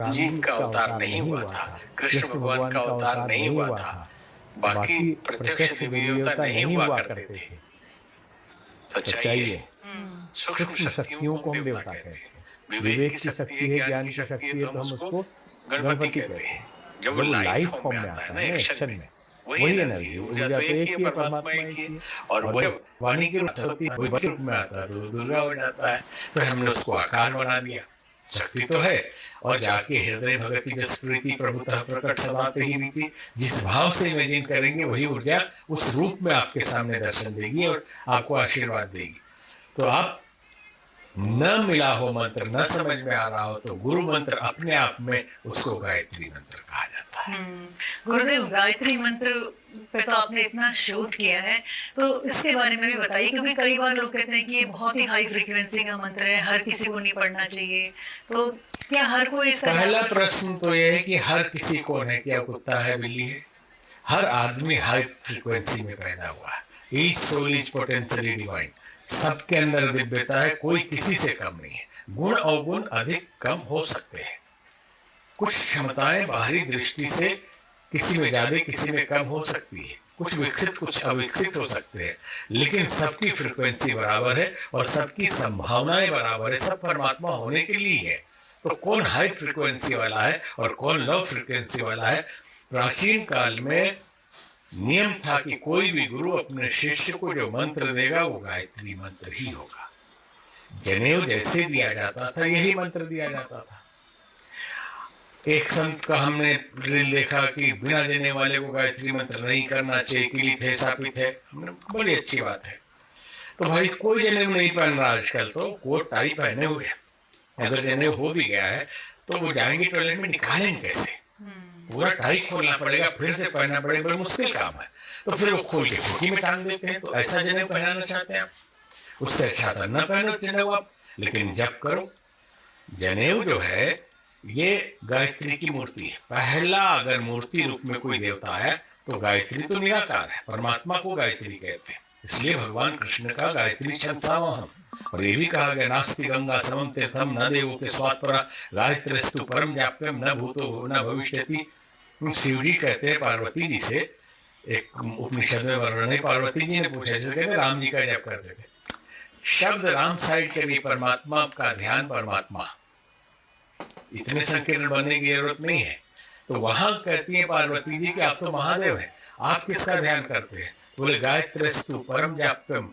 राम जी जी का का अवतार अवतार नहीं नहीं हुआ हुआ था, था, कृष्ण कृष्ण भगवान भगवान का का अवतार अवतार नहीं नहीं हुआ हुआ था, था। बाकी बाकी प्रत्यक्ष प्रत्यक्ष देवी देवी देवता देवता नहीं नहीं हुआ हुआ करते करते थे। थे। सच्चाई सच्चाई है। है, सूक्ष्म सूक्ष्म शक्तियों शक्तियों को हम को हम देवता देवता कहते हैं। कहते हैं। विवेक की विवेक की शक्ति है, शक्ति है, ज्ञान की ज्ञान की शक्ति है शक्ति तो है, हम तो हम उसको उसको गणपति गणपति कहते कहते हैं। हैं। जब वो जब वो लाइव लाइव फॉर्म में फॉर्म में आता है आता ना, है ना एक्शन एक्शन में, में, वही वही एनर्जी है। एनर्जी है। ऊर्जा तो ऊर्जा तो एक ही है, एक ही है, परमात्मा परमात्मा एक ही एक है। ही है। और और वही जब जब वाणी वाणी के की रूप बात में होती होता है, है, कोई कोई के वचन रूप में में आता आता है है तो तो दुर्गा दुर्गा हो बन जाता जाता है। है। फिर हमने उसको आकार बना दिया। शक्ति तो है। और जाके हृदय भगति जस प्रीति प्रभुतः प्रकट सदा ते ही रीति, जिस भाव से इमेजिन करेंगे वही ऊर्जा उस रूप में आपके सामने दर्शन देगी और आपको आशीर्वाद देगी। तो आप न मिला हो मंत्र, न समझ में आ रहा हो, तो गुरु मंत्र अपने आप में उसको गायत्री मंत्र कहा जाता है। गुरुदेव गायत्री मंत्र पे तो आपने इतना शोध किया है, तो इसके बारे में भी बताइए क्योंकि कई बार लोग कहते हैं कि ये बहुत ही हाई फ्रीक्वेंसी का मंत्र है, हर किसी को नहीं पढ़ना चाहिए। तो क्या हर कोई इसका पहला जाप प्रश्न तो यह है कि हर किसी कौन है? क्या कुत्ता है, बिल्ली है? हर आदमी हाई फ्रीक्वेंसी में पैदा हुआ है। Each soul is potentially divine. सबके अंदर दिव्यता है, कोई किसी से कम नहीं है। गुण अवगुण अधिक कम हो सकते हैं। कुछ क्षमताएं बाहरी दृष्टि से किसी में ज्यादा किसी में कम हो सकती है, कुछ विकसित कुछ अविकसित हो सकते हैं, लेकिन सबकी फ्रीक्वेंसी बराबर है और सबकी संभावनाएं बराबर है। सब परमात्मा होने के लिए है। तो कौन हाई फ्रीक्वेंसी वाला है और कौन लो फ्रीक्वेंसी वाला है? प्राचीन काल में नियम था कि कोई भी गुरु अपने शिष्य को जो मंत्र देगा वो गायत्री मंत्र ही होगा। जनेऊ जैसे दिया जाता था यही मंत्र दिया जाता था। एक संत का हमने रील देखा कि बिना देने वाले को गायत्री मंत्र नहीं करना चाहिए, किलित है, शापित है। हमने बड़ी अच्छी बात है। तो भाई कोई जनेऊ नहीं पहन रहा आजकल, तो कोट टाई पहने हुए हैं। अगर जनेऊ हो भी गया है तो वो जाएंगे टॉयलेट में, निकालेंगे कैसे? पूरा टाई खोलना पड़ेगा, फिर से पहनना पड़ेगा, बड़ा मुश्किल काम है। तो फिर वो खोल के खोखी में टांग देते हैं। तो ऐसा जनेऊ पहनाना चाहते हैं आप? उससे अच्छा तो न पहनो जनेऊ आप, लेकिन जब करो। जनेऊ जो है ये गायत्री की मूर्ति है। पहला अगर मूर्ति रूप में कोई देवता है तो गायत्री तो निराकार है, परमात्मा को गायत्री कहते हैं। इसलिए भगवान कृष्ण का गायत्री छंदसावहम। और ये भी कहा गया, नास्ति गंगा समम तीर्थम न देवो के स्वाद परा गायत्रीस्तु परम व्याप्यम न भूतो न भविष्यति। शिव जी कहते हैं पार्वती जी से, एक उपनिषद में वर्णन है, पार्वती जी ने पूछा, जैसे कहते राम जी का जप करते थे, शब्द राम साइड के लिए परमात्मा का ध्यान परमात्मा, इतने संकीर्ण बनने की जरूरत नहीं है। तो वहां कहती है पार्वती जी कि आप तो महादेव हैं, आप किसका ध्यान करते हैं? बोले गायत्रीस्तु परम व्याप्यम,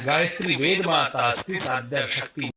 गायत्री वेद माता अस्ति साध्य शक्ति